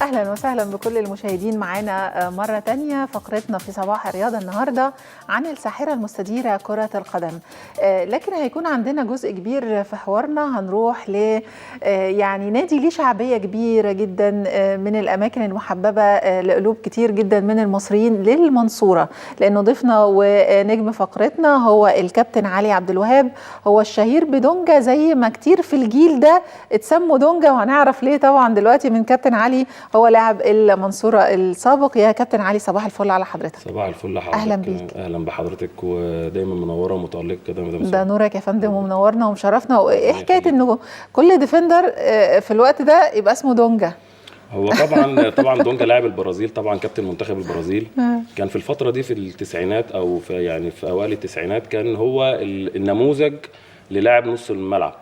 أهلا وسهلا بكل المشاهدين معانا مرة تانية. فقرتنا في صباح الرياضة النهاردة عن الساحرة المستديرة كرة القدم، لكن هيكون عندنا جزء كبير في حوارنا هنروح ل يعني نادي ليه شعبية كبيرة جدا من الأماكن المحببة لقلوب كتير جدا من المصريين، للمنصورة، لأنه ضيفنا ونجم فقرتنا هو الكابتن علي عبد الوهاب، هو الشهير بدونجا زي ما كتير في الجيل ده اتسموا دونجا، وهنعرف ليه طبعا دلوقتي من كابتن علي، هو لاعب المنصورة السابق. يا كابتن علي صباح الفل على حضرتك. صباح الفل حضرتك. اهلا بيك. اهلا بحضرتك، ودايما منوره ومتالقه كده. ده نورك يا فندم، ومنورنا ومشرفنا. وايه حكايه انه كل ديفندر في الوقت ده يبقى اسمه دونجا؟ هو طبعا دونجا لاعب البرازيل، طبعا كابتن منتخب البرازيل. كان في الفتره دي في التسعينات او في اوائل التسعينات كان هو النموذج للاعب نص الملعب.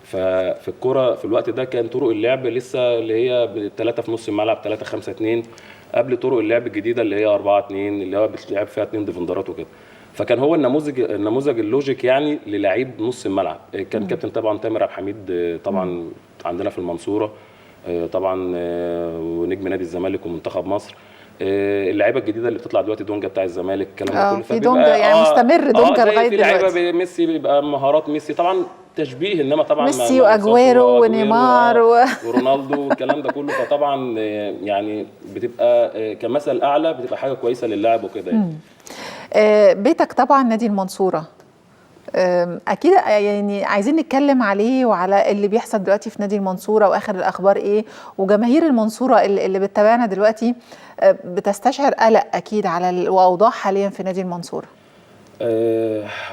ففي الكرة في الوقت ده كان طرق اللعب لسه اللي هي 3 في نص الملعب، 3-5-2، قبل طرق اللعب الجديده اللي هي 4-2 اللي هو بتلعب فيها 2 ديفندرات وكده. فكان هو النموذج اللوجيك يعني للاعيب نص الملعب. كان كابتن طبعا تامر عبد الحميد، طبعا عندنا في المنصوره، طبعا ونجم نادي الزمالك ومنتخب مصر. اللعيبه الجديده اللي بتطلع دلوقتي دونجا بتاع الزمالك، الكلام ده كله في دونجا يعني مستمر دونجا لغايه دلوقتي. في لعيبه ميسي بيبقى مهارات ميسي طبعا تشبيه، انما طبعا ميسي واجويرو ونيمار ورونالدو والكلام ده كله. فطبعا يعني بتبقى كمثل اعلى، بتبقى حاجه كويسه للاعب وكده يعني. بيتك طبعا نادي المنصوره، اكيد يعني عايزين نتكلم عليه وعلى اللي بيحصل دلوقتي في نادي المنصوره واخر الاخبار ايه، وجماهير المنصوره اللي بتتابعنا دلوقتي بتستشعر قلق اكيد على الاوضاع حاليا في نادي المنصوره.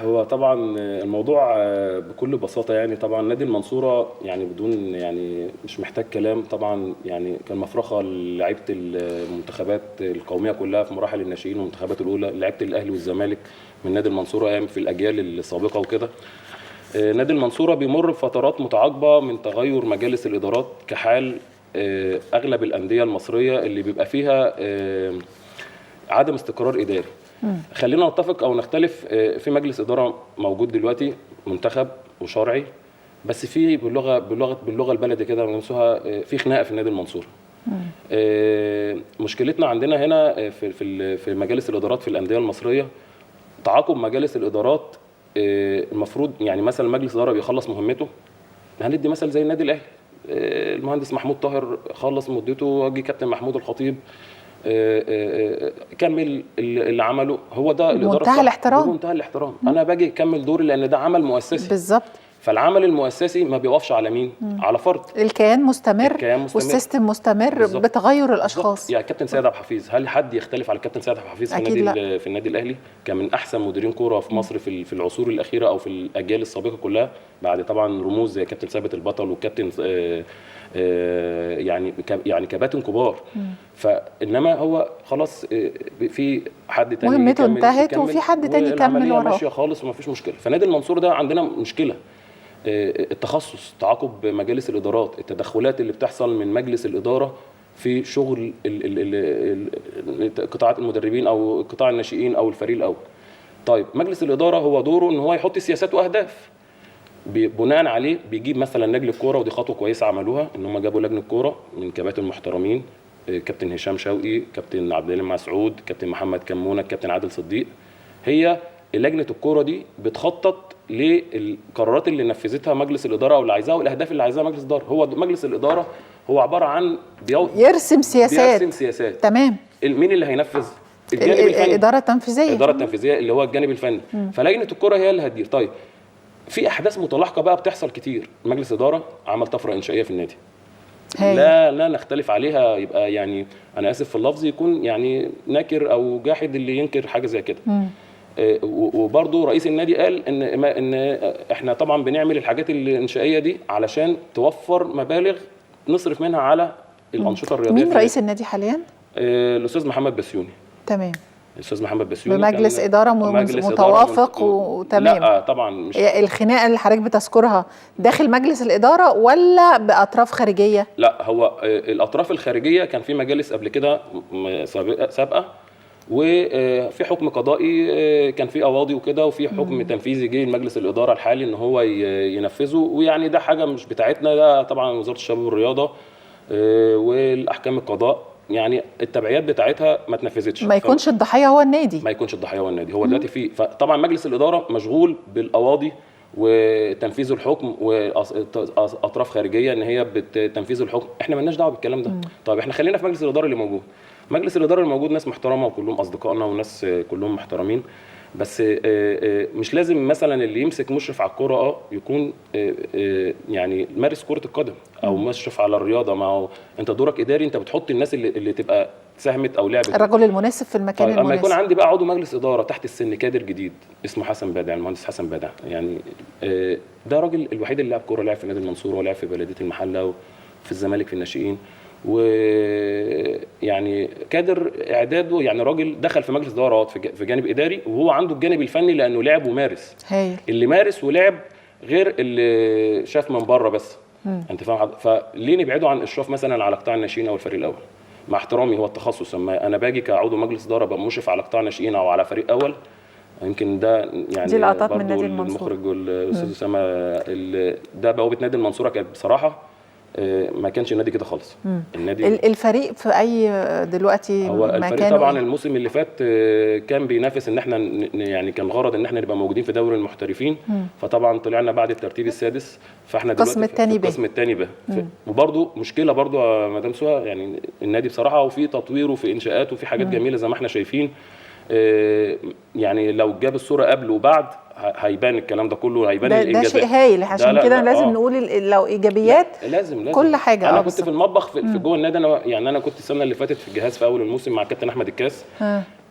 هو طبعا الموضوع بكل بساطه يعني طبعا نادي المنصوره يعني بدون يعني مش محتاج كلام، طبعا يعني كان مفرخه لعيبه المنتخبات القوميه كلها في مراحل الناشئين والمنتخبات الاولى، لعيبه الاهلي والزمالك من نادي المنصوره يعني في الاجيال السابقه وكده. نادي المنصوره بيمر بفترات متعاقبه من تغير مجالس الادارات كحال اغلب الانديه المصريه اللي بيبقى فيها عدم استقرار اداري. خلينا نتفق او نختلف، في مجلس اداره موجود دلوقتي منتخب وشرعي، بس في باللغه البلدي كده بنسوها في خناقه في نادي المنصوره. مشكلتنا عندنا هنا في مجالس الادارات في الانديه المصريه، تعاقب مجالس الادارات. المفروض يعني مثلا مجلس اداره بيخلص مهمته، هندي مثل زي النادي الاهلي، المهندس محمود طاهر خلص مدته، اجي كابتن محمود الخطيب كمل اللي عمله، هو ده الاداره بمنتهى الاحترام. بمنتهى الاحترام. انا باجي اكمل دوري لان ده عمل مؤسسي بالظبط. فالعمل المؤسسي ما بيوقفش على مين؟ على فرد. الكيان مستمر والسيستم مستمر بالزبط. بتغير الاشخاص بالزبط. يعني كابتن سيد عبد الحفيظ، هل حد يختلف على كابتن سيد عبد الحفيظ في النادي الاهلي؟ كان من احسن مديرين كوره في مصر في العصور الاخيره او في الاجيال السابقه كلها، بعد طبعا رموز زي كابتن ثابت البطل وكابتن يعني كباتن كبار. فانما هو خلاص في حد تاني مهمته انتهت وفي حد تاني يكمل وراه، ماشيه خالص ومفيش مشكله. فنادي المنصوره ده عندنا مشكله، التخصص، تعاقب مجالس الادارات، التدخلات اللي بتحصل من مجلس الاداره في شغل قطاعات المدربين او قطاع الناشئين او الفريق الاول. طيب مجلس الاداره هو دوره ان هو يحط سياسات واهداف، بناء عليه بيجيب مثلا لجنه الكوره، ودي خطوه كويسه عملوها ان هم جابوا لجنه كوره من كباتن محترمين، كابتن هشام شوقي، كابتن عبد العليم مسعود، كابتن محمد كمونه، كابتن عادل صديق. هي لجنه الكوره دي بتخطط للقرارات اللي نفذتها مجلس الاداره او اللي عايزاها والاهداف اللي عايزاها مجلس الاداره. هو مجلس الاداره هو عباره عن يرسم سياسات. تمام. مين اللي هينفذ؟ الجانب الفني، الاداره التنفيذيه اللي هو الجانب الفني. فلجنه الكوره هي اللي هتدير. طيب في احداث متلاحقه بقى بتحصل كتير. مجلس اداره عمل طفره انشائيه في النادي، لا نختلف عليها، يبقى يعني انا اسف في اللفظ يكون يعني ناكر او جاحد اللي ينكر حاجه زي كده. وبرضه رئيس النادي قال ان احنا طبعا بنعمل الحاجات الانشائيه دي علشان توفر مبالغ نصرف منها على الانشطه الرياضيه. مين رئيس النادي حاليا؟ الاستاذ محمد بسيوني. تمام. الاستاذ محمد بسيوني بمجلس اداره متوافق وتمام. لا طبعا مش الخناقه اللي حضرتك بتذكرها داخل مجلس الاداره ولا باطراف خارجيه؟ لا هو الاطراف الخارجيه كان في مجالس قبل كده سابقه، وفي حكم قضائي كان في قواضي وكده، وفي حكم تنفيذي جه لمجلس الاداره الحالي ان هو ينفذه، ويعني ده حاجه مش بتاعتنا، ده طبعا وزاره الشباب والرياضه والاحكام القضاء يعني التبعيات بتاعتها ما اتنفذتش. ما يكونش الضحيه هو النادي. ما يكونش الضحيه هو النادي. هو دلوقتي في فطبعا مجلس الاداره مشغول بالقواضي وتنفيذ الحكم واطراف خارجيه ان هي بتنفيذ الحكم. احنا مالناش دعوه بالكلام ده. طيب احنا خلينا في مجلس الاداره اللي موجود. مجلس الاداره اللي موجود ناس محترمه وكلهم اصدقائنا وناس كلهم محترمين، بس مش لازم مثلا اللي يمسك مشرف على الكوره يكون يعني مارس كره القدم او مشرف على الرياضه. ما هو انت دورك اداري، انت بتحط الناس اللي تبقى ساهمت او لعبت، الرجل المناسب في المكان المناسب. اما يكون المناسب. عندي بقى عضو مجلس اداره تحت السن كادر جديد اسمه حسن بادع، المهندس حسن بادع، يعني ده راجل الوحيد اللي لعب كوره، لعب في نادي المنصوره ولعب في بلديه المحله وفي الزمالك في الناشئين، ويعني كادر اعداده، يعني راجل دخل في مجلس ادارات في جانب اداري وهو عنده الجانب الفني لانه لعب ومارس. هايل. اللي مارس ولعب غير اللي شاف من بره بس. انت فاهم؟ فليه نبعده عن اشراف مثلا على قطاع الناشئين او الفريق الاول؟ مع احترامي هو التخصص. اما انا باجي كعضو مجلس اداره ابقى مشرف على قطاع ناشئين او على فريق اول، يمكن ده يعني دي لقطات من نادي المنصوره. المخرج والاستاذ اسامه ده بوابه نادي المنصوره كانت بصراحه ما كانش النادي كده خالص. النادي الفريق في اي دلوقتي هو مكانه الفريق طبعا الموسم اللي فات كان بينافس ان احنا يعني كان الغرض ان احنا نبقى موجودين في دوري المحترفين. فطبعا طلعنا بعد الترتيب السادس، فاحنا دلوقتي في القسم الثاني ب. وبرده مشكله برده يا مدام سهى، يعني النادي بصراحه وفي تطوير وفي انشاءات وفي حاجات جميله زي ما احنا شايفين. يعني لو جاب الصوره قبل وبعد هيبان الكلام ده كله، هيبان الانجازات. ده شيء هايل، عشان كده لازم نقول لو ايجابيات لازم كل حاجه. انا كنت في المطبخ في جوه النادي. انا كنت السنه اللي فاتت في الجهاز في اول الموسم مع الكابتن احمد الكاس.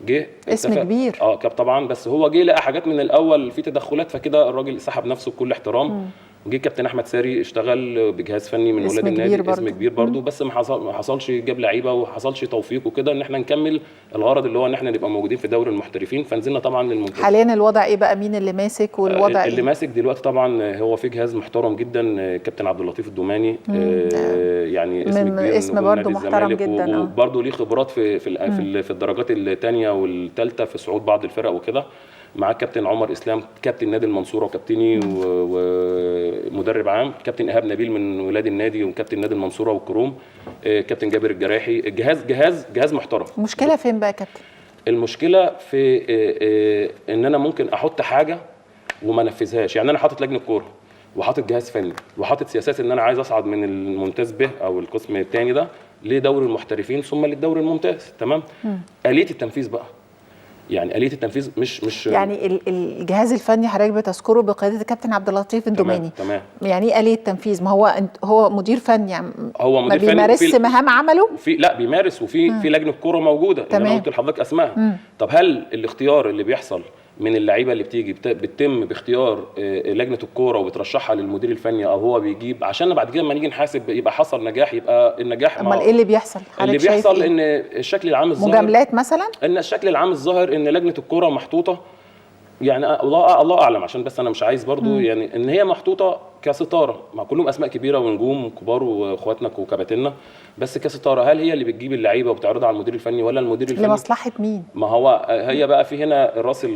جه اسم كبير كاب طبعا، بس هو جه لقى حاجات من الاول في تدخلات، فكده الراجل سحب نفسه بكل احترام. جه كابتن احمد ساري اشتغل بجهاز فني من ولاد النادي، اسم كبير برضه. بس ما حصلش جاب لعيبه وحصلش توفيق وكده ان احنا نكمل الغرض اللي هو ان احنا نبقى موجودين في دوري المحترفين. فنزلنا طبعا للممتاز. حاليا الوضع ايه بقى؟ مين اللي ماسك والوضع اللي ماسك دلوقتي طبعا هو في جهاز محترم جدا، كابتن عبد اللطيف الدوماني. يعني اسم كبير، اسم برضه محترم جدا، وبرضه ليه خبرات في الدرجات الثانيه والثالثه في صعود بعض الفرق وكده. مع كابتن عمر اسلام كابتن نادي المنصوره وكابتني ومدرب عام، كابتن ايهاب نبيل من ولاد النادي وكابتن نادي المنصوره والكروم، كابتن جابر الجراحي. جهاز محترم. المشكله فين بقى يا كابتن؟ المشكله في ان انا ممكن احط حاجه وما انفذهاش. يعني انا حاطط لجنه كوره وحاطط جهاز فني وحاطط سياسات ان انا عايز اصعد من الممتاز به او القسم الثاني ده لدوري المحترفين ثم للدوري الممتاز. تمام. آلية التنفيذ بقى، يعني آلية التنفيذ مش يعني الجهاز الفني حضرتك بتذكره بقياده الكابتن عبد اللطيف الدوماني. تمام. يعني ايه آلية التنفيذ؟ ما هو مدير فني، يعني هو مدير ما بيمارسش مهام عمله. لا بيمارس، وفي لجنه كوره موجوده. انا قلت لحضرتك اسمائها. طب هل الاختيار اللي بيحصل من اللعيبه اللي بتيجي بتتم باختيار لجنه الكوره وبترشحها للمدير الفني، او هو بيجيب عشان بعد كده لما نيجي نحاسب يبقى حصل نجاح؟ يبقى النجاح امال ايه اللي بيحصل؟ اللي بيحصل ان الشكل العام الظاهر مجاملات مثلا، ان الشكل العام الظاهر ان لجنه الكوره محطوطه، يعني الله اعلم، عشان بس انا مش عايز برضو يعني ان هي محطوطه كستاره، مع كلهم اسماء كبيره ونجوم كبار واخواتنا وكباتننا، بس كستاره. هل هي اللي بتجيب اللعيبه وبتعرضها على المدير الفني ولا المدير الفني؟ لمصلحه مين؟ ما هو هي بقى في هنا راس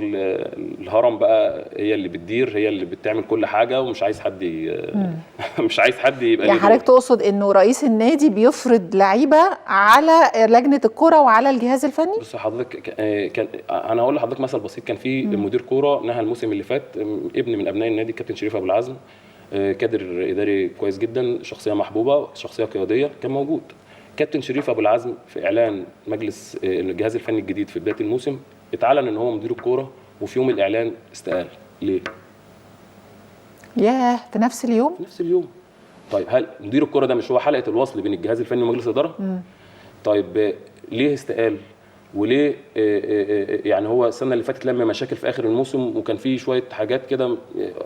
الهرم بقى، هي اللي بتدير، هي اللي بتعمل كل حاجه، ومش عايز حد مش عايز حد يبقى يعني حضرتك تقصد انه رئيس النادي بيفرض لعيبه على لجنه الكوره وعلى الجهاز الفني؟ بص حضرتك، كان انا هقول لحضرتك مثل بسيط. كان في مدير كوره نهى الموسم اللي فات، ابن من ابناء النادي، كابتن شريف ابو العزم، كادر اداري كويس جدا، شخصيه محبوبه، شخصيه قياديه، كان موجود. كابتن شريف ابو العزم في اعلان مجلس الجهاز الفني الجديد في بدايه الموسم اتعلن ان هو مدير الكوره، وفي يوم الاعلان استقال. ليه؟ ياه، في نفس اليوم؟ في نفس اليوم. طيب هل مدير الكوره ده مش هو حلقه الوصل بين الجهاز الفني ومجلس الاداره؟ طيب ليه استقال؟ وليه يعني هو السنه اللي فاتت لما مشاكل في اخر الموسم وكان في شويه حاجات كده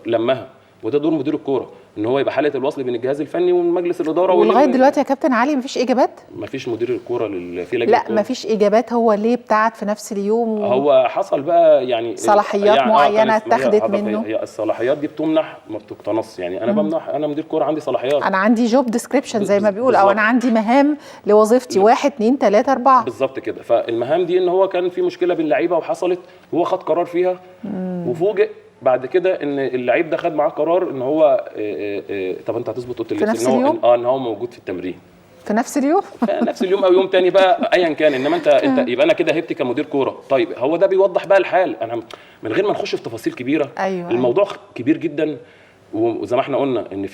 لمها، وده دور مدير الكوره ان هو يبقى حلقه الوصل بين الجهاز الفني ومجلس الاداره. ولغايه دلوقتي يا كابتن علي مفيش اجابات؟ مفيش مدير الكوره في لجنه لا مفيش اجابات. هو ليه ابتعد في نفس اليوم هو حصل بقى يعني صلاحيات يعني معينه اتخذت منه؟ هي الصلاحيات دي بتمنح ما بتقتنص. يعني انا بمنح، انا مدير كوره عندي صلاحيات، انا عندي جوب ديسكريبشن زي ما بيقول، او انا عندي مهام لوظيفتي 1 2 3 4 بالظبط كده. فالمهام دي ان هو كان في مشكله بين اللعيبه وحصلت، وهو خد قرار فيها، وفوجئ بعد كده ان اللعيب ده خد معاه قرار ان هو طب انت هتظبط اوضه اللبس ان هو ان هو موجود في التمرين. في نفس اليوم نفس اليوم او يوم تاني بقى ايا كان. انما انت يبقى انا كده هبتي كمدير كوره. طيب هو ده بيوضح بقى الحال. انا من غير ما نخش في تفاصيل كبيره. أيوة الموضوع كبير جدا. وزي ما احنا قلنا ان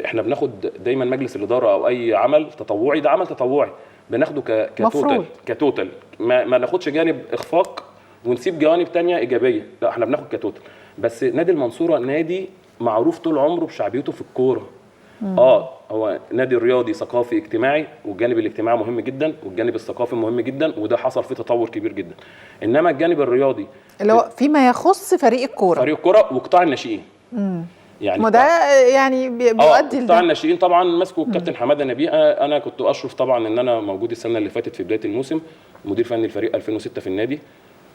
احنا بناخد دايما مجلس الاداره او اي عمل تطوعي، ده عمل تطوعي بناخده كتوتال. ما ناخدش جانب اخفاق ونسيب جوانب تانية ايجابيه، لا احنا بناخد كتوتال. بس نادي المنصوره نادي معروف طول عمره بشعبيته في الكوره. هو نادي رياضي ثقافي اجتماعي، والجانب الاجتماعي مهم جدا والجانب الثقافي مهم جدا، وده حصل فيه تطور كبير جدا. انما الجانب الرياضي اللي هو فيما يخص فريق الكوره وقطاع الناشئين. يعني ما ده يعني بيؤدي قطاع الناشئين طبعا ماسكه الكابتن حماده نبيه. انا كنت اشرف طبعا ان انا موجود السنه اللي فاتت في بدايه الموسم مدير فني الفريق 2006 في النادي،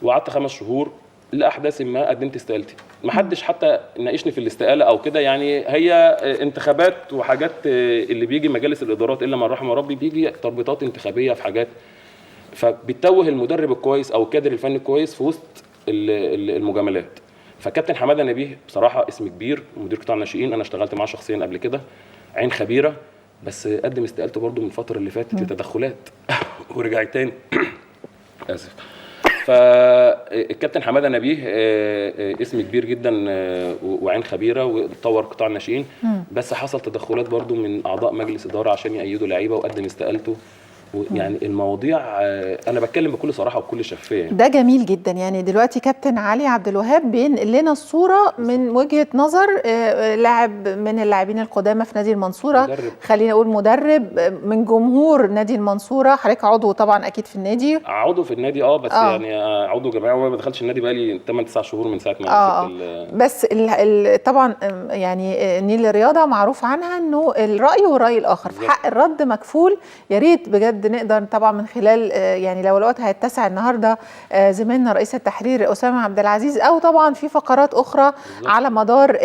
وقعدت 5 شهور لاحداث ما قدمت استقالتي. ما حدش حتى ناقشني في الاستقاله او كده، يعني هي انتخابات وحاجات اللي بيجي مجالس الادارات الا من رحم ربي، بيجي تربيطات انتخابيه في حاجات، فبتتوه المدرب الكويس او الكادر الفني الكويس في وسط المجاملات. فكابتن حماده نبيه بصراحه اسم كبير، مدير قطاع الناشئين، انا اشتغلت معاه شخصيا قبل كده، عين خبيره، بس قدم استقالته برده من الفتره اللي فاتت لتدخلات ورجع تاني. اسف. فالكابتن حماده نبيه اسم كبير جدا وعين خبيره وطور قطاع الناشئين، بس حصل تدخلات برده من اعضاء مجلس اداره عشان يأيدوا لعيبه وقدم استقالته. يعني المواضيع انا بتكلم بكل صراحه وبكل شفافيه. ده جميل جدا. يعني دلوقتي كابتن علي عبد الوهاب بينقل لنا الصوره من وجهه نظر لاعب من اللاعبين القدامى في نادي المنصوره، خلينا نقول مدرب من جمهور نادي المنصوره. حضرتك عضو طبعا اكيد في النادي. عضو في النادي بس يعني عضو جماعي، وما دخلتش النادي بقالي 8-9 شهور من ساعه ما مسكت بس طبعا يعني نيل الرياضه معروف عنها انه الراي والراي الاخر في حق الرد مكفول. يا ريت بجد نقدر طبعا من خلال يعني لو الوقت هيتسع النهارده زميلنا رئيس التحرير اسامه عبد العزيز، او طبعا في فقرات اخرى على مدار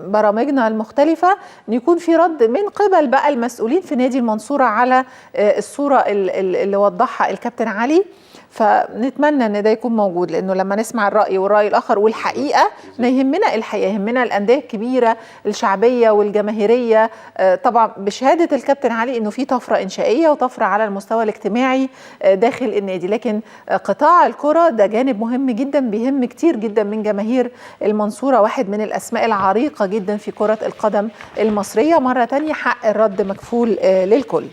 برامجنا المختلفه، يكون في رد من قبل بقى المسؤولين في نادي المنصوره على الصوره اللي وضحها الكابتن علي. فنتمنى ان ده يكون موجود، لانه لما نسمع الراي والراي الاخر والحقيقه يهمنا الحقيقه، يهمنا الانديه الكبيره الشعبيه والجماهيريه. طبعا بشهاده الكابتن علي انه في طفره انشائيه وطفره على المستوى الاجتماعي داخل النادي، لكن قطاع الكره ده جانب مهم جدا بيهم كتير جدا من جماهير المنصوره، واحد من الاسماء العريقه جدا في كره القدم المصريه. مره ثانيه حق الرد مكفول للكل.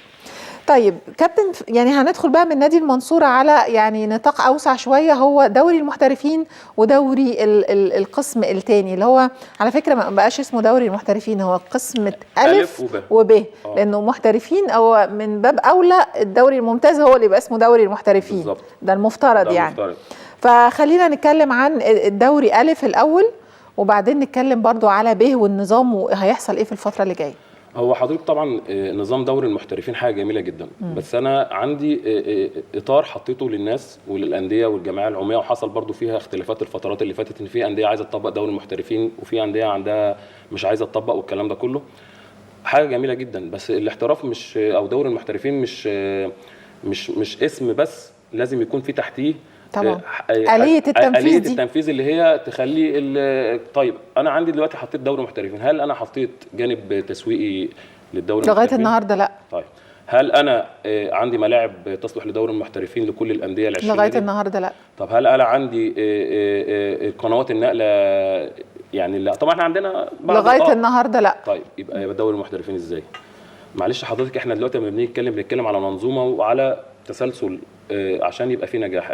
طيب كابتن، يعني هندخل بقى من نادي المنصورة على يعني نطاق أوسع شوية، هو دوري المحترفين ودوري القسم الثاني، اللي هو على فكرة ما بقاش اسمه دوري المحترفين، هو قسم ألف وب، لأنه محترفين أو من باب أولى الدوري الممتاز هو اللي يبقى اسمه دوري المحترفين بالزبط. ده المفترض يعني المفترض. فخلينا نتكلم عن الدوري ألف الأول، وبعدين نتكلم برضو على ب والنظام وهيحصل إيه في الفترة اللي جاية. هو حضرتك طبعا نظام دوري المحترفين حاجه جميله جدا، بس انا عندي اطار حطيته للناس وللانديه والجمعيه العموميه، وحصل برضو فيها اختلافات الفترات اللي فاتت، ان في انديه عايزه تطبق دوري المحترفين وفي انديه عندها مش عايزه تطبق، والكلام ده كله حاجه جميله جدا. بس الاحتراف مش او دوري المحترفين مش اسم بس، لازم يكون في تحتيه طبعا آلية التنفيذ اللي هي تخلي. طيب انا عندي دلوقتي حطيت دوري محترفين، هل انا حطيت جانب تسويقي للدوري لغايه النهارده؟ لا. طيب هل انا عندي ملاعب تصلح لدوري المحترفين لكل الانديه ال20؟ لغايه النهارده لا. طب هل انا عندي قنوات النقله؟ يعني لا طبعا احنا عندنا لغايه النهارده لا. طيب يبقى دوري المحترفين ازاي؟ معلش حضرتك، احنا دلوقتي لما بنتكلم على منظومه وعلى تسلسل عشان يبقى في نجاح.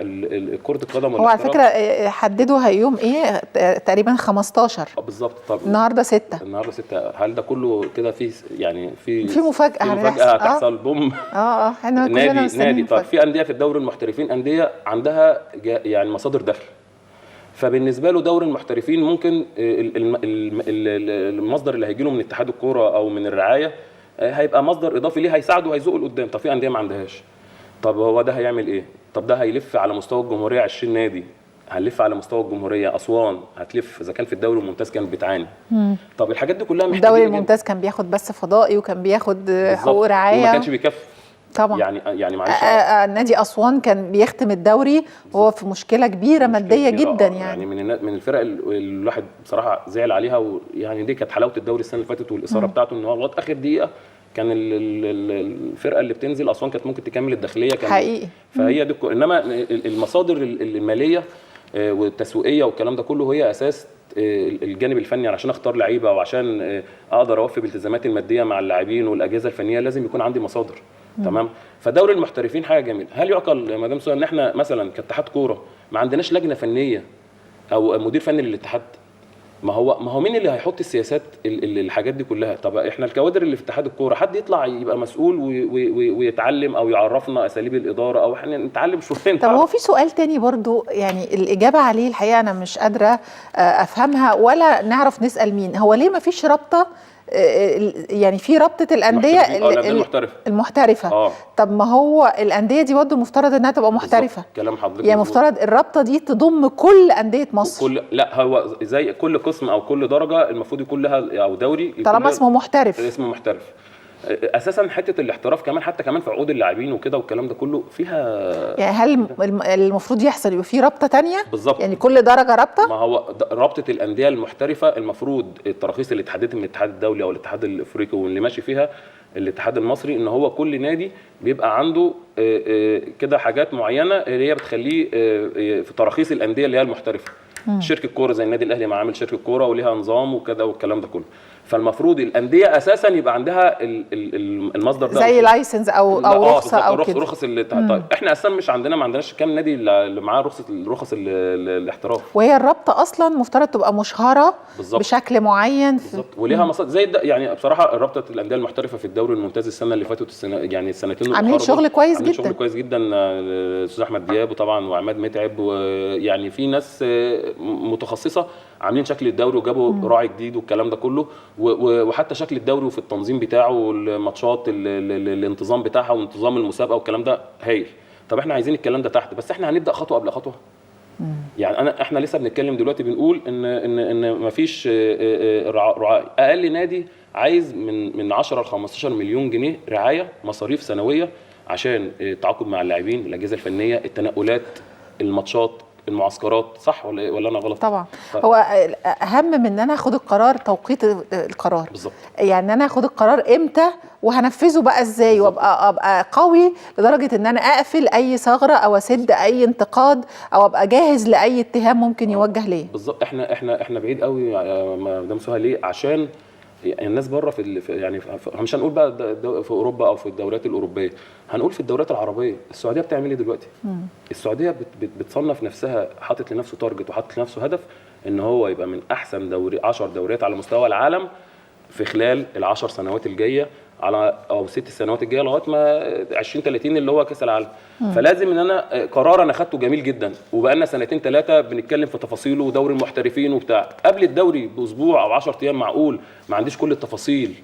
كرة القدم هو على فكرة حددوا يوم ايه تقريبا 15 بالظبط. طب النهارده 6. هل ده كله كده في يعني في مفاجأة هتحصل بوم؟ احنا كلنا نادي. طب في أندية في الدوري المحترفين أندية عندها يعني مصادر دخل، فبالنسبه له دوري المحترفين ممكن المصدر اللي هيجي له من اتحاد الكوره او من الرعايه هيبقى مصدر اضافي ليه، هيساعده وهيزقه لقدام. طب في انديه ما عندهاش، طب هو ده هيعمل ايه؟ طب ده هيلف على مستوى الجمهوريه 20 نادي، هنلف على مستوى الجمهوريه، اسوان هتلف، اذا كان في الدوري الممتاز كانت بتعاني. طب الحاجات دي كلها محتاجه. الدوري الممتاز كان بياخد بس فضائي وكان بياخد حقوق رعايه وما كانش بيكفي طبعا. يعني معلش نادي اسوان كان بيختم الدوري وهو في مشكله كبيره ماديه جدا يعني من الفرق اللي الواحد بصراحه زعل عليها، ويعني دي كانت حلاوه الدوري السنه اللي فاتت والاثاره بتاعته، ان هو لغايه اخر دقيقه كان الفرقه اللي بتنزل اسوان كانت ممكن تكمل الداخليه كان حقيقي. فهي دي انما المصادر الماليه والتسويقيه والكلام ده كله هي اساس الجانب الفني. عشان اختار لعيبه وعشان اقدر اوفي بالالتزاماتي الماديه مع اللاعبين والاجهزه الفنيه لازم يكون عندي مصادر. تمام. فدوري المحترفين حاجه جميله. هل يعقل يا مدام سؤال ان احنا مثلا كاتحاد كوره ما عندناش لجنه فنيه او مدير فني للاتحاد؟ ما هو مين اللي هيحط السياسات الحاجات دي كلها؟ طب احنا الكوادر اللي في اتحاد الكوره حد يطلع يبقى مسؤول ويتعلم او يعرفنا اساليب الاداره او احنا نتعلم شويه. طب هو في سؤال تاني برضو يعني الاجابه عليه الحقيقه انا مش قادره افهمها ولا نعرف نسال مين. هو ليه ما فيش رابطه يعني في رابطه الانديه المحترفه؟ طب ما هو الانديه دي برضه المفترض انها تبقى محترفه. كلام حضرتك يعني مفترض الرابطه دي تضم كل انديه مصر. لا هو زي كل قسم او كل درجه المفروض يكون لها او دوري طالما اسمه محترف. اسمه محترف. اساسا حته الاحتراف كمان حتى كمان في عقود اللاعبين وكده والكلام ده كله فيها. يعني هل المفروض يحصل يبقى في رابطه ثانيه؟ بالظبط. يعني كل درجه رابطه؟ ما هو رابطه الانديه المحترفه المفروض التراخيص اللي اتحددت من الاتحاد الدولي او الاتحاد الافريقي واللي ماشي فيها الاتحاد المصري ان هو كل نادي بيبقى عنده كده حاجات معينه اللي هي بتخليه في تراخيص الانديه اللي هي المحترفه. شركه كوره زي النادي الاهلي ما عامل شركه كوره وليها نظام وكذا والكلام ده كله. فالمفروض الانديه اساسا يبقى عندها المصدر ده زي لايسنس او رخصه او كده. رخص طيب احنا اساسا مش عندنا ما عندناش كام نادي اللي معاه رخص الاحتراف. وهي الرابطه اصلا مفترض تبقى مشهره بشكل معين بالظبط وليها مصادر زي يعني بصراحه رابطه الانديه المحترفه في الدوري الممتاز السنه اللي فاتت يعني السنتين عاملين شغل كويس جدا. شغل كويس جدا. الاستاذ احمد دياب وطبعا وعماد متعب ويعني في ناس متخصصه عاملين شكل الدوري وجابوا راعي جديد والكلام ده كله وحتى شكل الدوري وفي التنظيم بتاعه والماتشات الانتظام بتاعها وانتظام المسابقه والكلام ده هايل. طب احنا عايزين الكلام ده تحت بس احنا هنبدا خطوه قبل خطوه. يعني احنا لسه بنتكلم دلوقتي بنقول ان مفيش رعايه. اقل نادي عايز من 10 ل 15 مليون جنيه رعايه مصاريف سنويه عشان التعاقد مع اللاعبين الاجهزه الفنيه التنقلات الماتشات المعسكرات. صح ولا انا غلط؟ طبعا. هو اهم من ان انا اخد القرار توقيت القرار. بالظبط. يعني انا اخد القرار امتى وهنفذه بقى ازاي وابقى قوي لدرجه ان انا اقفل اي ثغره او اسد اي انتقاد او ابقى جاهز لاي اتهام ممكن يوجه ليا. بالظبط. احنا بعيد قوي يا مدام سهى. ليه؟ عشان الناس بره يعني مش هنقول بقى في اوروبا او في الدوريات الاوروبيه، هنقول في الدوريات العربيه. السعوديه بتعمل ايه دلوقتي؟ السعوديه بتصنف نفسها، حاطط لنفسه تارجت وحاطط لنفسه هدف ان هو يبقى من احسن 10 دوريات على مستوى العالم في خلال ال10 سنوات الجايه على او 6 سنوات الجايه لغايه ما 2030 اللي هو كاس العالم. فلازم ان انا قرار انا اخدته جميل جدا وبقالنا 2-3 بنتكلم في تفاصيله ودوري المحترفين وبتاع. قبل الدوري باسبوع او 10 ايام معقول ما عنديش كل التفاصيل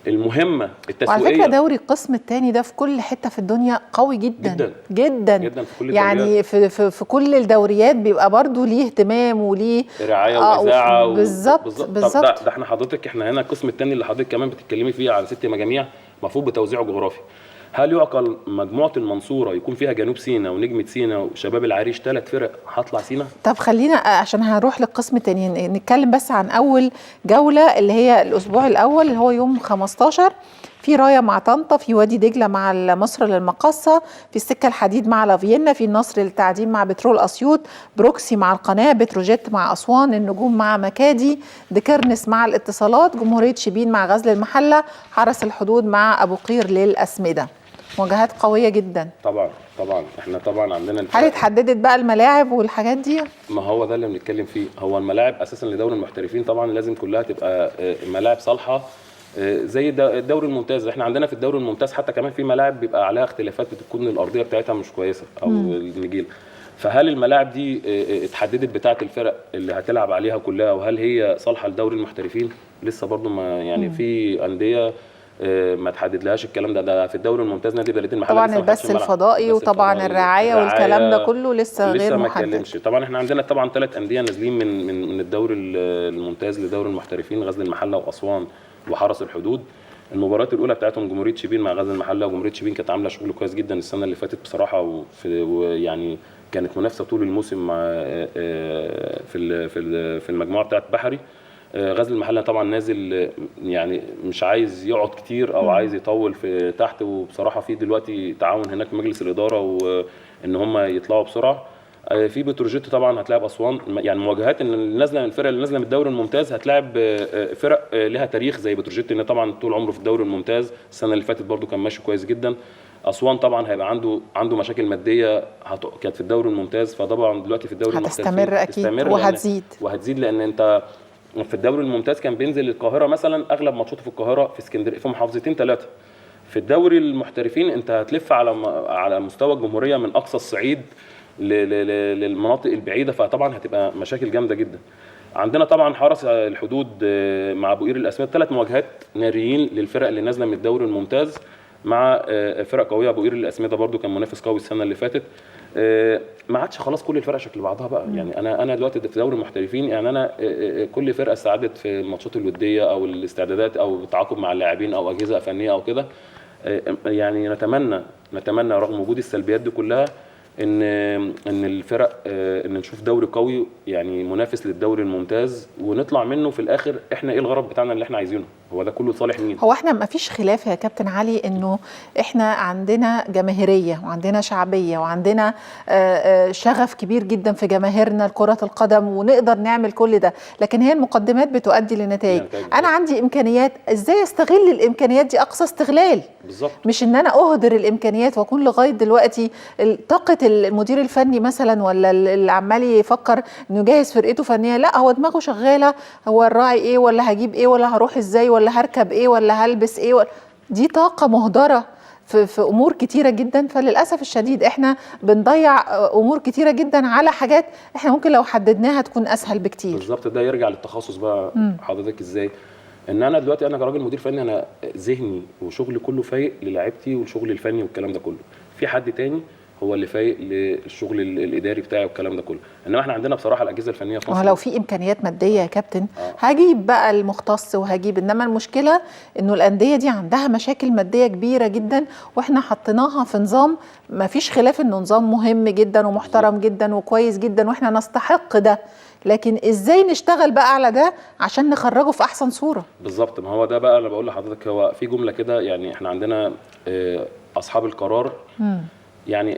المهمه التسويقيه. وعلى فكره دوري القسم الثاني ده في كل حته في الدنيا قوي جدا جدا جدا, جداً في كل يعني في كل الدوريات بيبقى برضو ليه اهتمام وليه رعايه واذاعه. بالظبط. ده احنا حضرتك احنا هنا القسم الثاني اللي حضرتك كمان بتتكلمي فيه عن 6 مجاميع المفروض بتوزيعه جغرافي. هل يعقل مجموعه المنصوره يكون فيها جنوب سيناء ونجمه سيناء وشباب العريش 3 فرق هطلع سيناء؟ طب خلينا عشان هنروح للقسم الثاني نتكلم بس عن اول جوله اللي هي الاسبوع الاول اللي هو يوم 15. في رايه مع طنطا، في وادي دجله مع مصر للمقصه، في السكه الحديد مع لافيينا، في النصر للتعدين مع بترول اسيوط، بروكسي مع القناه، بتروجيت مع اسوان، النجوم مع مكادي، دكرنس مع الاتصالات، جمهوريه شبين مع غزل المحله، حرس الحدود مع ابو قير للاسمده. مواجهات قويه جدا. طبعا احنا طبعا عندنا هل اتحددت بقى الملاعب والحاجات دي؟ ما هو ده اللي بنتكلم فيه. هو الملاعب اساسا لدوري المحترفين طبعا لازم كلها تبقى ملاعب صالحه زي الدوري الممتاز. احنا عندنا في الدوري الممتاز حتى كمان في ملاعب بيبقى عليها اختلافات بتكون الارضيه بتاعتها مش كويسه او النجيله. فهل الملاعب دي اتحددت بتاعه الفرق اللي هتلعب عليها كلها وهل هي صالحه لدوري المحترفين؟ لسه برضو ما يعني في انديه ما تحددلهاش الكلام ده في الدوري الممتاز. نادي بلديه المحله طبعا البث الفضائي وطبعا الرعايه والكلام ده كله لسه غير محدد. طبعا احنا عندنا طبعا 3 انديه نازلين من الدوري الممتاز لدوري المحترفين، غزل المحله واسوان وحرس الحدود. المباريات الاولى بتاعتهم جمهوريه شبين مع غزل المحله، وجمهوريه شبين كانت عامله شغل كويس جدا السنه اللي فاتت بصراحه ويعني كانت منافسه طول الموسم في المجموعه بتاعت بحري. غزل المحله طبعا نازل يعني مش عايز يقعد كتير او عايز يطول في تحت، وبصراحه في دلوقتي تعاون هناك في مجلس الاداره وان هم يطلعوا بسرعه. في بتروجيت طبعا هتلاعب اسوان، يعني مواجهات ان الفرق اللي نازله من الدوري الممتاز هتلاعب فرق لها تاريخ زي بتروجيت، ان طبعا طول عمره في الدوري الممتاز، السنه اللي فاتت برده كان ماشي كويس جدا. اسوان طبعا هيبقى عنده مشاكل ماديه كانت في الدوري الممتاز، فطبعا دلوقتي في الدوري الممتاز هتستمر اكيد وهتزيد لان انت في الدوري الممتاز كان بينزل القاهره مثلا، اغلب ماتشاته في القاهره في اسكندريه في محافظتين 3. في الدوري المحترفين انت هتلف على مستوى الجمهوريه من اقصى الصعيد للمناطق البعيده، فطبعا هتبقى مشاكل جامده جدا. عندنا طبعا حرس الحدود مع ابو قير الاسمده، 3 مواجهات ناريين للفرق اللي نازله من الدوري الممتاز مع فرق قويه. ابو قير الاسمده برده كان منافس قوي السنه اللي فاتت. ما عادش خلاص كل الفرق شكل بعضها بقى. يعني انا دلوقتي في دوري المحترفين، يعني انا كل فرقه استعدت في الماتشات الوديه او الاستعدادات او التعاقد مع اللاعبين او اجهزه فنيه او كده. يعني نتمنى رغم وجود السلبيات دي كلها ان الفرق ان نشوف دوري قوي يعني منافس للدوري الممتاز، ونطلع منه في الاخر احنا ايه الغرض بتاعنا اللي احنا عايزينه، هو ده كله صالح مين؟ هو احنا ما فيش خلاف يا كابتن علي انه احنا عندنا جماهيريه وعندنا شعبيه وعندنا شغف كبير جدا في جماهيرنا لكره القدم، ونقدر نعمل كل ده، لكن هي المقدمات بتؤدي لنتائج. انا عندي امكانيات، ازاي استغل الامكانيات دي اقصى استغلال؟ بالظبط. مش ان انا اهدر الامكانيات واكون لغايه دلوقتي طاقه المدير الفني مثلا ولا اللي عمال يفكر انه يجهز فرقته فنيه، لا هو دماغه شغاله، هو الراعي ايه ولا هجيب ايه ولا هروح ازاي ولا هركب ايه ولا هلبس ايه دي طاقه مهدره في امور كتيره جدا. فللاسف الشديد احنا بنضيع امور كتيره جدا على حاجات احنا ممكن لو حددناها تكون اسهل بكتير. بالظبط. ده يرجع للتخصص بقى. حضرتك ازاي ان انا دلوقتي انا كراجل مدير فني انا ذهني وشغلي كله فايق للاعيبتي والشغل الفني والكلام ده كله، في حد تاني هو اللي فايق للشغل الاداري بتاعي والكلام ده كله. انما احنا عندنا بصراحه الاجهزه الفنيه في مصر لو في امكانيات ماديه يا كابتن هجيب بقى المختص وهجيب، انما المشكله انه الانديه دي عندها مشاكل ماديه كبيره جدا، واحنا حطيناها في نظام ما فيش خلاف انه نظام مهم جدا ومحترم جدا وكويس جدا واحنا نستحق ده، لكن ازاي نشتغل بقى على ده عشان نخرجه في احسن صوره؟ بالظبط. ما هو ده بقى انا بقول لحضرتك، هو في جمله كده يعني احنا عندنا اصحاب القرار يعني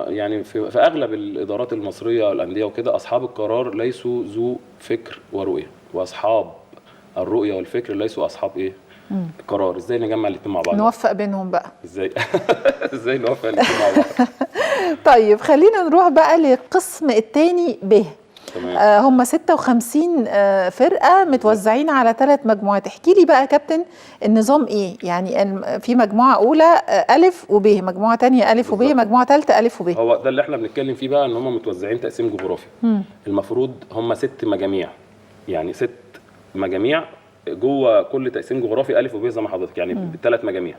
يعني في اغلب الادارات المصريه والانديه وكده، اصحاب القرار ليسوا ذو فكر ورؤيه، واصحاب الرؤيه والفكر ليسوا اصحاب ايه؟ قرار. ازاي نجمع الاثنين مع بعض؟ نوفق بينهم بقى ازاي؟ ازاي نوفق الاثنين مع بعض؟ طيب خلينا نروح بقى للقسم الثاني ب. هم 56 فرقة متوزعين على 3 مجموعات. احكي لي بقى يا كابتن النظام ايه؟ يعني في مجموعة أولى ألف وب، مجموعة تانية ألف وب، مجموعة ثالثة ألف وب. هو ده اللي احنا بنتكلم فيه بقى، ان هم متوزعين تقسيم جغرافي. المفروض هم 6 مجاميع، يعني 6 مجاميع جوه كل تقسيم جغرافي ألف وب زي ما حضرتك، يعني 3 مجاميع.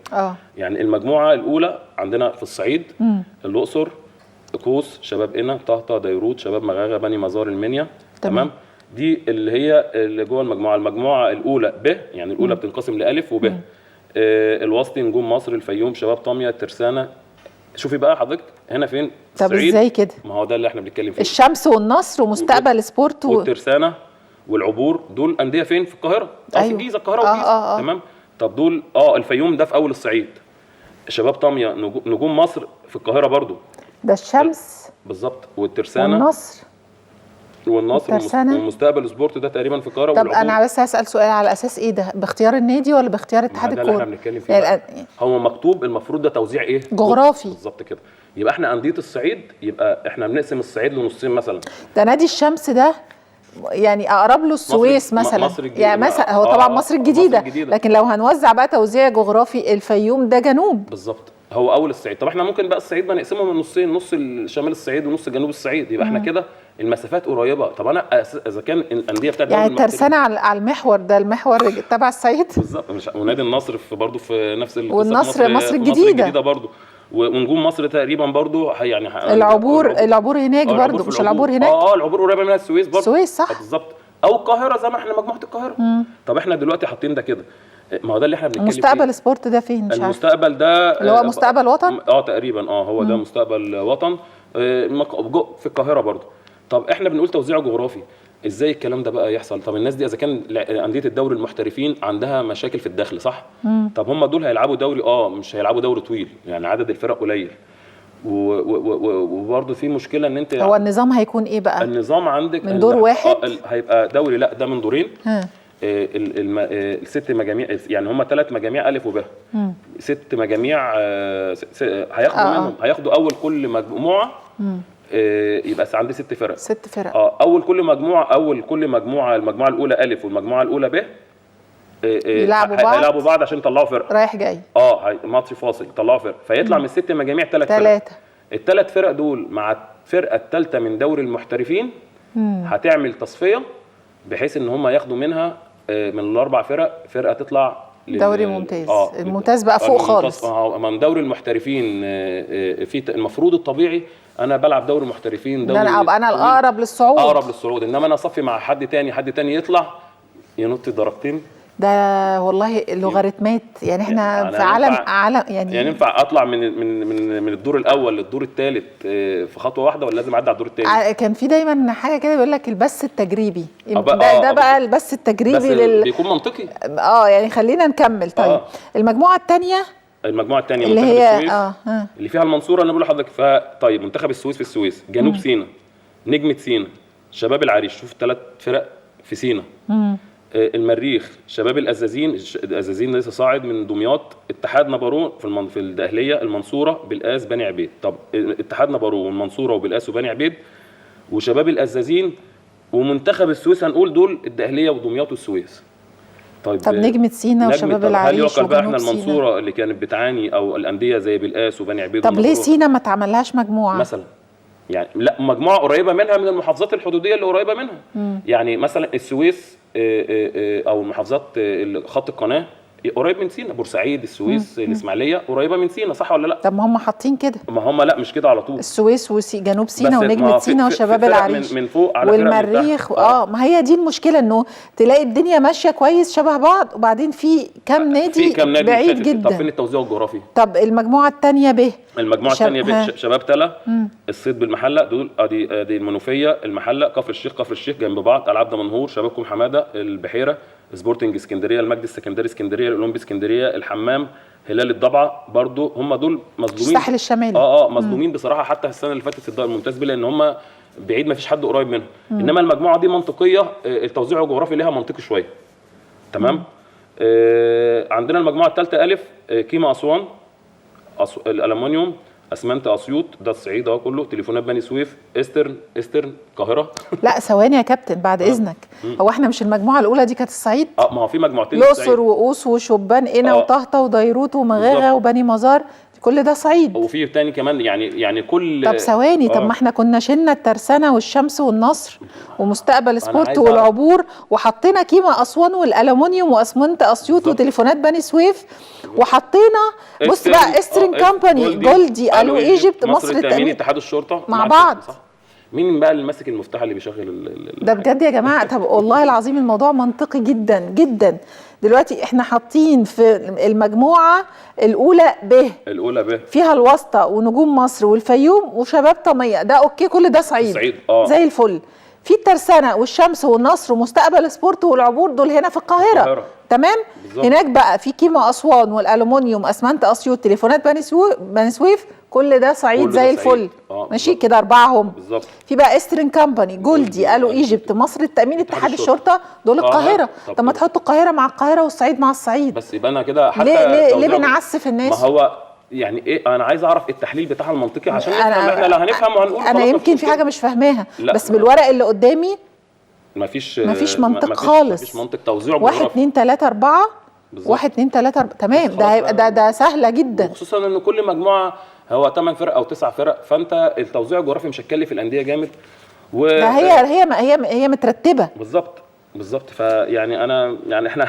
يعني المجموعة الأولى عندنا في الصعيد الأقصر، قوس، شباب قنا، طهطا، ديروت، شباب مغاغه، بني مزار، المنيا. تمام. دي اللي هي اللي جوه المجموعه الاولى ب، يعني الاولى بتنقسم لالف وب. الوسطي نجوم مصر، الفيوم، شباب طاميه، الترسانه. شوفي بقى حضرتك هنا فين؟ طب ازاي كده؟ ما هو ده اللي احنا بنتكلم فيه. الشمس والنصر ومستقبل سبورت والترسانه والعبور، دول انديه فين؟ في القاهره. في الجيزه، القاهره والجيزه. تمام. طب دول الفيوم ده في اول الصعيد، شباب طاميه، نجوم مصر في القاهره برضو. ده الشمس بالظبط، والترسانه والنصر والمستقبل سبورت ده تقريبا في القاهره. طب انا بس هسال سؤال، على اساس ايه ده؟ باختيار النادي ولا باختيار اتحاد الكوره؟ ده اللي احنا بنتكلم فيه يعني هو مكتوب المفروض ده توزيع ايه؟ جغرافي. بالظبط كده. يبقى احنا انديه الصعيد، يبقى احنا بنقسم الصعيد لنصين مثلا. ده نادي الشمس ده يعني اقرب له السويس مثلا، يعني مثلا هو طبعا مصر الجديده، لكن لو هنوزع بقى توزيع جغرافي الفيوم ده جنوب. بالظبط، هو اول الصعيد. طب احنا ممكن بقى الصعيد بقى نقسمه من نصين، نص شمال الصعيد ونص جنوب الصعيد، يبقى احنا كده المسافات قريبه. طب انا اذا كان الانديه بتاعت يعني الترسانه على المحور ده، المحور تبع الصعيد بالظبط. مش ونادي النصر برضه في نفس والنصر مصر الجديده برضه، ونجوم مصر تقريبا برضو يعني العبور هناك برضو، مش العبور هناك العبور قريبه من السويس برضو. السويس صح بالظبط، او القاهره زي ما احنا مجموعه القاهره. طب احنا دلوقتي حاطين ده كده، ما هو ده اللي احنا بنتكلم فيه. مستقبل سبورت ده فين؟ مش المستقبل ده اللي هو مستقبل وطن تقريبا هو ده مستقبل وطن في القاهره برضو. طب احنا بنقول توزيع جغرافي، ازاي الكلام ده بقى يحصل؟ طب الناس دي اذا كان انديه الدوري المحترفين عندها مشاكل في الدخل صح؟ طب هم دول هيلعبوا دوري مش هيلعبوا دوري طويل، يعني عدد الفرق قليل، وبرضه في مشكله ان انت هو النظام هيكون ايه بقى؟ النظام عندك من دور واحد هيبقى دوري، لا ده من دورين. الست مجاميع، يعني هم 3 مجاميع الف وب، 6 مجاميع هياخدوا منهم، هياخدوا اول كل مجموعه يبقى عندي 6 فرق. 6 فرق. اول كل مجموعه المجموعه الاولى الف والمجموعه الاولى ب يلعبوا بعض عشان يطلعوا فرق رايح جاي. ماتش فاصل يطلعوا فرق، فيطلع من 6 مجاميع 3 فرق. ال3 فرق دول مع الفرقه الثالثه من دوري المحترفين هتعمل تصفيه بحيث ان هم ياخدوا منها من ال4 فرق فرقه تطلع دوري ممتاز. الممتاز بقى فوق خالص. من دوري المحترفين في المفروض الطبيعي انا بلعب دوري المحترفين، دوري انا الاقرب للصعود، انما انا اصفي مع حد تاني يطلع ينط درجتين. ده والله لوغاريتمات، يعني احنا في عالم يعني ينفع اطلع من الدور الاول للدور الثالث في خطوه واحده، ولا لازم اعدي على الدور الثاني؟ كان في دايما حاجه كده بيقول لك البث التجريبي، ده بقى البث التجريبي بيكون منطقي. يعني خلينا نكمل. طيب المجموعه الثانيه اللي هي اللي فيها المنصوره انا بقول لحضرتك طيب منتخب السويس في السويس، جنوب سيناء، نجمه سيناء، شباب العريش، شوف 3 فرق في سيناء، المريخ، شباب الازازين لسه صاعد من دمياط، اتحاد نبارون في الدقهليه، المنصوره، بالقاس، بني عبيد. طب اتحاد نبارون والمنصوره وبالقاس وبني عبيد وشباب الازازين ومنتخب السويس، هنقول دول الدقهليه ودمياط والسويس. طب نجمه سيناء وشباب العريش، هل يعقل بقى احنا المنصوره اللي كانت بتعاني او الانديه زي بالقاس وبني عبيد؟ طب ليه سيناء ما تعملهاش مجموعه مثلا؟ يعني لا، مجموعه قريبه منها من المحافظات الحدوديه اللي قريبه منها. يعني مثلا السويس او المحافظات خط القناه قريب من سينا، بورسعيد، السويس، الاسماعيليه قريبه من سينا صح ولا لا؟ طب ما هم حاطين كده. ما هم لا مش كده على طول، السويس جنوب سينا ونجمه سينا وشباب العريش من فوق على والمريخ. ما هي دي المشكله، انه تلاقي الدنيا ماشيه كويس شبه بعض وبعدين في كام نادي بعيد جدا. طب فين التوزيع الجغرافي؟ طب المجموعه الثانيه ب شباب تلا، الصيد بالمحله، دول ادي المنوفيه، المحله، كفر الشيخ جنب بعض، العاب دمنهور، شبابكم حماده، البحيره، سبورتنج اسكندريه، المجد السكندري اسكندريه، الاولمبي اسكندريه، الحمام، هلال الضبعه، برضو هم دول مظلومين. الساحل الشمالي مظلومين بصراحه. حتى السنه اللي فاتت في الدوري الممتاز لان هم بعيد، ما فيش حد قريب منهم. انما المجموعه دي منطقيه، التوزيع الجغرافي ليها منطقي شويه. تمام. عندنا المجموعه الثالثه الف، كيما اسوان، الالومنيوم، اسمنت اسيوط، ده الصعيد اهو كله، تليفونات بني سويف، استرن القاهره. لا ثواني يا كابتن بعد اذنك، هو احنا مش المجموعه الاولى دي كانت الصعيد؟ ما هو في مجموعتين، الاقصر وقوس وشبان قنا وطهطا وديروت ومغاغه وبني مزار، كل ده صعيد. وفي تاني كمان يعني كل. طب ثواني، طب ما احنا كنا شلنا الترسانه والشمس والنصر ومستقبل سبورت والعبور، وحطينا كيما اسوان والالومنيوم واسمنت اسيوط وتليفونات بني سويف، وحطينا بص بقى استرن كامباني، جولدي، الو ايجيبت، مصر التامين، اتحاد الشرطه مع بعض. مين بقى اللي ماسك المفتاح اللي بيشغل ده بجد يا جماعه؟ طب والله العظيم الموضوع منطقي جدا جدا. دلوقتي احنا حاطين في المجموعه الاولى ب فيها الواسطه ونجوم مصر والفيوم وشباب طميه، ده اوكي، كل ده صعيد زي الفل. في الترسانه والشمس والنصر ومستقبل سبورت والعبور، دول هنا في القاهره. تمام. بالزبط. هناك بقى في كيما اسوان والالومنيوم، اسمنت اسيوط، تليفونات بني سويف، كل ده صعيد زي الفل. ماشي كده 4 هم. بالظبط. في بقى استرن كامباني، جولدي، الو ايجيبت، مصر التامين، اتحاد الشرطه، دول القاهره. طب ما تحطوا القاهره مع القاهره والصعيد مع الصعيد، بس يبقى انا كده حتى ليه بنعسف الناس؟ ما هو يعني ايه، انا عايز اعرف التحليل بتاعها المنطقي عشان احنا لو هنفهم وهنقول انا يمكن في حاجه مش فاهماها، بس بالورق اللي قدامي مفيش منطق خالص. مفيش منطق توزيع جغرافي. 1 2 3 4 1 2 3 4 تمام. ده هيبقى ده سهله جدا، خصوصا ان كل مجموعه هو 8 فرق او 9 فرق، فانت التوزيع الجغرافي مش هتكلف الانديه جامد. ده هي مترتبه بالظبط. فيعني انا يعني احنا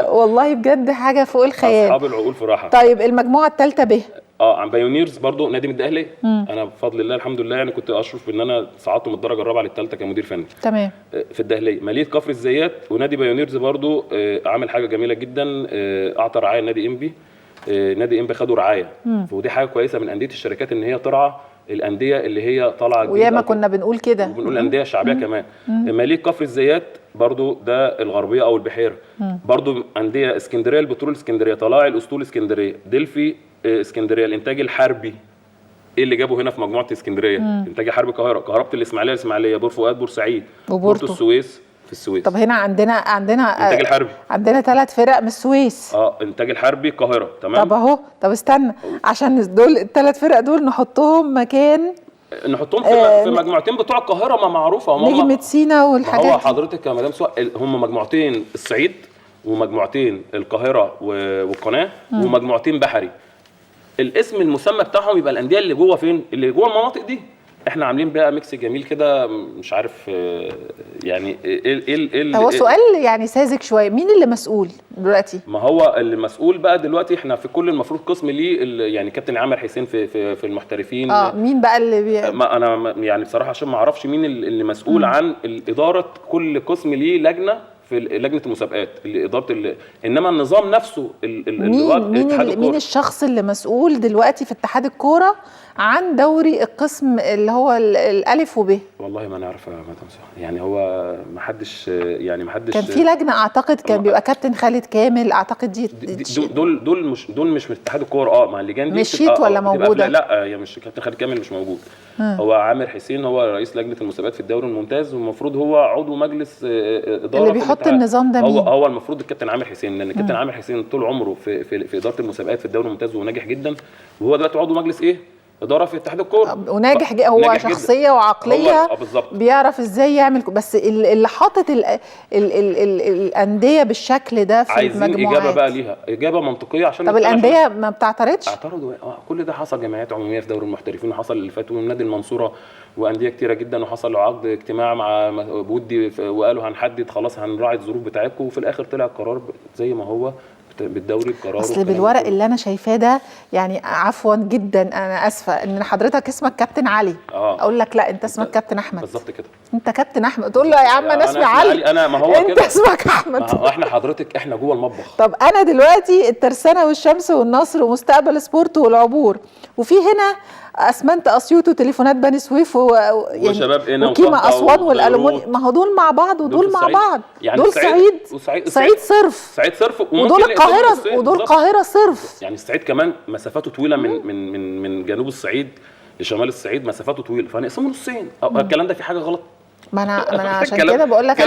والله بجد حاجه فوق الخيال، اصحاب العقول في راحه. طيب المجموعه الثالثه ب عن بايونيرز برضو، نادي من الدقهليه. انا بفضل الله الحمد لله يعني كنت اشرف ان انا صعدت من الدرجه الرابعه للثالثه كمدير فني. تمام. في الدقهليه، ماليه كفر الزيات ونادي بايونيرز برضو عامل حاجه جميله جدا، اعطى رعايه نادي انبي، نادي انبي خدوا رعايه، ودي حاجه كويسه من انديه الشركات ان هي ترعى الانديه اللي هي طالعه جديده، وياما كنا بنقول كده، وبنقول الانديه الشعبيه كمان. ماليه كفر الزيات برضو ده الغربيه او البحيره، برضو انديه اسكندريه، البترول اسكندريه، طلائع الاسطول اسكندريه، دلفي اسكندريه، الانتاج الحربي ايه اللي جابه هنا في مجموعه اسكندريه، انتاج حربي القاهره، كهرباء الاسماعيليه، بور فؤاد بورسعيد، بورتو السويس في السويس. طب هنا عندنا انتاج الحربي عندنا 3 فرق من السويس. انتاج الحربي القاهره. تمام. طب اهو، طب استنى عشان دول ال3 فرق دول نحطهم مكان، نحطهم في مجموعتين بتوع القاهره ما معروفه، نجمة سينا والحاجات. هو حضرتك يا مدام سؤال، هم مجموعتين الصعيد ومجموعتين القاهره والقناه ومجموعتين بحري. الاسم المسمى بتاعهم يبقى الانديه اللي جوه فين؟ اللي جوه المناطق دي. احنا عاملين بقى ميكس جميل كده، مش عارف يعني ايه هو سؤال يعني ساذج شويه، مين اللي مسؤول دلوقتي؟ ما هو اللي مسؤول بقى دلوقتي، احنا في كل المفروض قسم ليه يعني كابتن عامر حسين في المحترفين. مين بقى اللي ما انا يعني بصراحه عشان ما اعرفش مين اللي مسؤول عن اداره كل قسم ليه لجنه في لجنه المسابقات اللي اداره انما النظام نفسه مين الشخص اللي مسؤول دلوقتي في اتحاد الكوره عن دوري القسم اللي هو الالف وب؟ والله ما نعرف يا مدام سهى، يعني هو ما حدش كان في لجنه اعتقد كان بيبقى كابتن خالد كامل اعتقد. دول مش من اتحاد الكوره. مع اللجان دي مشيت ولا موجوده؟ لا هي مش كابتن خالد كامل مش موجود. هو عامر حسين هو رئيس لجنه المسابقات في الدوري الممتاز، والمفروض هو عضو مجلس اداره اللي بيحط النظام ده. مين هو المفروض الكابتن عامر حسين، لان الكابتن عامر حسين طول عمره في اداره المسابقات في الدوري الممتاز وناجح جدا، وهو دلوقتي عضو مجلس اداره في اتحاد الكوره وناجح هو ناجح شخصيه جداً. وعقليه بيعرف ازاي يعمل، بس اللي حاطط الانديه بالشكل ده في المجموعات عايزين اجابه بقى ليها، اجابه منطقيه عشان. طب الانديه ما بتعترضش؟ اعترضوا. كل ده حصل جمعيات عموميه في دوري المحترفين، وحصل اللي فات ونادي المنصوره وانديه كتيره جدا، وحصل عقد اجتماع مع ودي وقالوا هنحدد خلاص هنراعي الظروف بتاعتكم، وفي الاخر طلع القرار زي ما هو بالدوري القرار. اصل بالورق اللي انا شايفاه ده يعني عفوا جدا انا اسفه ان حضرتك اسمك كابتن علي، اقول لك لا انت اسمك كابتن احمد. بالظبط كده، انت كابتن احمد، تقول له يا عم انا اسمي علي. انا ما هو انت كده اسمك احمد. احنا حضرتك احنا جوه المطبخ. طب انا دلوقتي الترسانه والشمس والنصر ومستقبل سبورت والعبور، وفي هنا اسمنت اسيوط وتليفونات بني سويف وشباب هنا وكيما اسوان والالومنيوم، ما هو دول مع بعض ودول مع بعض. يعني دول صعيد صرف ودول القاهره صرف. يعني الصعيد كمان مسافاته طويله من جنوب الصعيد لشمال الصعيد، مسافاته طويله، فهنقسمه نصين. الكلام ده في حاجه غلط. ما انا عشان كده بقول لك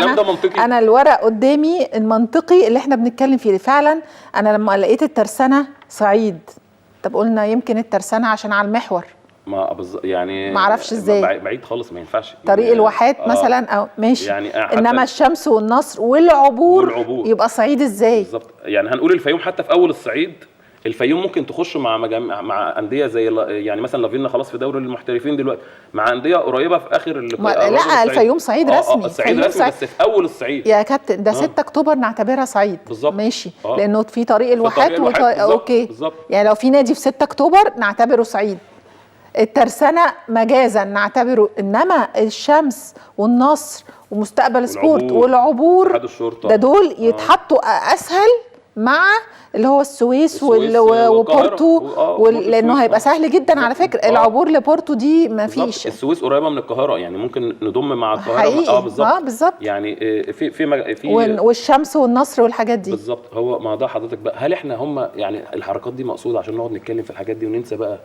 انا الورق قدامي المنطقي اللي احنا بنتكلم فيه فعلا. انا لما لقيت الترسانه صعيد، طب قلنا يمكن الترسانه عشان على المحور، يعني ما اعرفش ازاي بعيد خالص، ما ينفعش طريق الواحات مثلا او ماشي يعني، انما الشمس والنصر والعبور يبقى صعيد ازاي بالظبط؟ يعني هنقول الفيوم حتى في اول الصعيد، الفيوم ممكن تخش مع انديه زي يعني مثلا لافينا خلاص في دوري المحترفين دلوقتي، مع انديه قريبه في اخر لا الفيوم صعيد رسمي. الصعيد رسمي بس في اول الصعيد يا كابتن، ده 6 اكتوبر نعتبرها صعيد بالظبط، ماشي لانه في طريق الواحات اوكي بالزبط. يعني لو في نادي في 6 اكتوبر نعتبره صعيد، الترسانه مجازا نعتبره، انما الشمس والنصر ومستقبل سبورت والعبور ده دول يتحطوا اسهل مع اللي هو السويس وبورتو لانه هيبقى سهل جدا على فكره. العبور لبورتو دي ما فيش. السويس قريبه من القاهره، يعني ممكن نضم مع القاهره بالظبط يعني في والشمس والنصر والحاجات دي بالظبط. هو ما ده حضرتك بقى، هل احنا هم يعني الحركات دي مقصوده عشان نقعد نتكلم في الحاجات دي وننسى بقى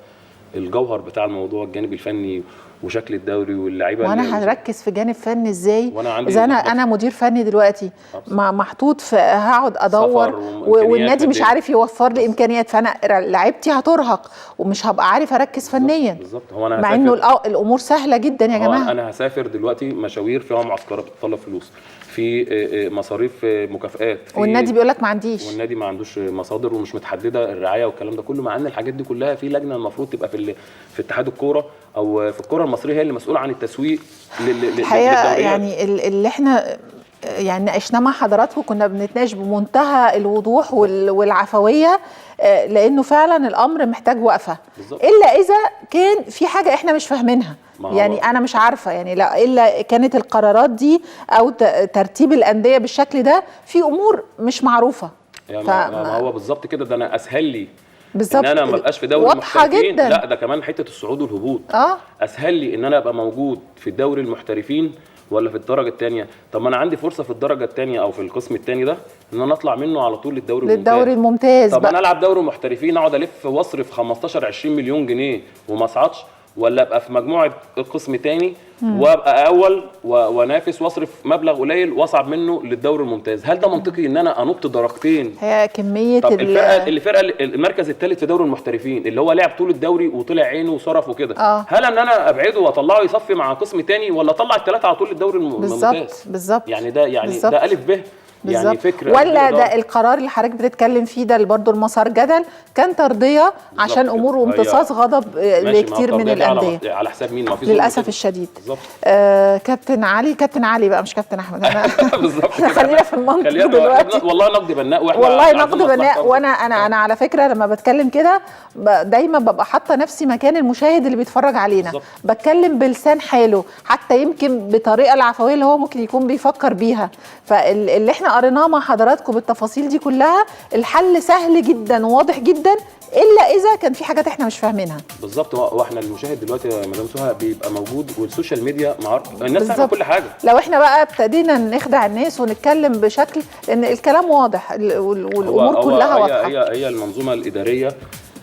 الجوهر بتاع الموضوع، الجانب الفني وشكل الدوري واللعيبه؟ وانا هركز في جانب فني ازاي اذا انا مدير فني دلوقتي محطوط في هقعد ادور والنادي مش عارف يوفر لي امكانيات، فانا لعيبتي هترهق ومش هبقى عارف اركز فنيا بالظبط. هو انا مع انه الامور سهله جدا يا جماعه. انا هسافر دلوقتي مشاوير فيها معسكرات بتطلب فلوس، في مصاريف مكافآت، والنادي بيقول لك ما عنديش، والنادي ما عندوش مصادر ومش متحدده الرعايه والكلام ده كله، مع ان الحاجات دي كلها في لجنه المفروض تبقى في اتحاد الكوره او في الكوره المصريه هي اللي مسؤوله عن التسويق الحقيقه. يعني اللي احنا يعني ناقشناه مع حضراتكم كنا بنتناقش بمنتهى الوضوح والعفويه، لانه فعلا الامر محتاج وقفه، الا اذا كان في حاجه احنا مش فاهمينها. يعني انا مش عارفه يعني لا الا كانت القرارات دي او ترتيب الانديه بالشكل ده في امور مش معروفه. يعني ما هو بالظبط كده. ده انا اسهل لي بالظبط، ان انا ما ابقاش في دوري واضحة المحترفين، جدا. لا ده كمان حته الصعود والهبوط. اسهل لي ان انا ابقى موجود في الدوري المحترفين ولا في الدرجه الثانيه؟ طب ما انا عندي فرصه في الدرجه الثانيه او في القسم الثاني ده ان انا اطلع منه على طول للدوري الممتاز. طب انا العب دوري محترفين، اقعد الف واصرف 15 20 مليون جنيه وما اصعدش، ولا ابقى في مجموعه قسم تاني وابقى اول وانافس واصرف مبلغ قليل واصعد منه للدوري الممتاز؟ هل ده منطقي ان انا انط درجتين؟ هي كميه طب الفرقه المركز الثالث في دوري المحترفين اللي هو لعب طول الدوري وطلع عينه وصرف وكده، هل ان انا ابعده واطلعه يصفي مع قسم تاني، ولا اطلع الثلاثه على طول للدوري الممتاز؟ بالظبط. يعني ده ده الف ب يعني فكره، ولا ده القرار اللي حضرتك بتتكلم فيه ده اللي برضه المسار جدل كان ترضيه عشان امور وامتصاص غضب لكتير من الانديه على حساب مين؟ ما في للاسف الشديد. كابتن علي بقى مش كابتن احمد. بالظبط. خلينا في المنطق دلوقتي. والله نقد بناء، والله نقد بناء. وانا على فكره لما بتكلم كده دايما ببقى حاطه نفسي مكان المشاهد اللي بيتفرج علينا، بتكلم بلسان حاله، حتى يمكن بطريقه العفويه اللي هو ممكن يكون بيفكر بيها. فاللي احنا قريناه مع حضراتكم بالتفاصيل دي كلها الحل سهل جدا وواضح جدا، الا اذا كان في حاجات احنا مش فاهمينها. بالظبط. واحنا المشاهد دلوقتي يا مدام سهى بيبقى موجود، والسوشيال ميديا الناس فاهمه كل حاجه. لو احنا بقى ابتدينا نخدع الناس ونتكلم بشكل، لان الكلام واضح والامور كلها واضحه. هي المنظومه الاداريه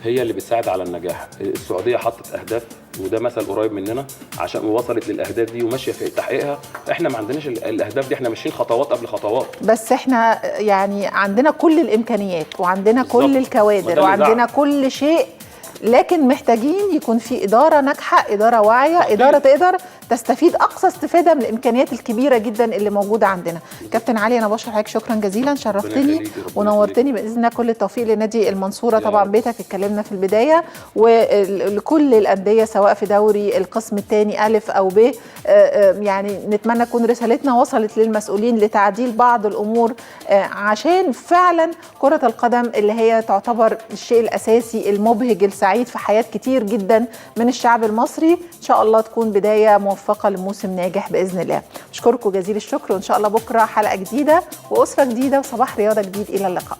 هي اللي بتساعد على النجاح. السعوديه حطت اهداف، وده مثل قريب مننا، عشان وصلت للاهداف دي وماشيه في تحقيقها. احنا ما عندناش الاهداف دي، احنا ماشيين خطوات قبل خطوات، بس احنا يعني عندنا كل الامكانيات وعندنا كل الكوادر وعندنا كل شيء، لكن محتاجين يكون في إدارة ناجحة، إدارة واعية، إدارة تقدر تستفيد أقصى استفادة من الإمكانيات الكبيرة جدا اللي موجودة عندنا. كابتن علي أنا بشكر حضرتك شكرا جزيلا، شرفتني ونورتني بإذن الله. كل التوفيق لنادي المنصورة، طبعا بيتك اتكلمنا في البداية، ولكل الأندية سواء في دوري القسم الثاني ألف أو ب. يعني نتمنى تكون رسالتنا وصلت للمسؤولين لتعديل بعض الأمور، عشان فعلا كرة القدم اللي هي تعتبر الشيء الأساسي المبهج السعيد في حياة كتير جدا من الشعب المصري، إن شاء الله تكون بداية موفقة لموسم ناجح بإذن الله. أشكركم جزيل الشكر، وإن شاء الله بكرة حلقة جديدة وأسرة جديدة وصباح رياضة جديد. إلى اللقاء.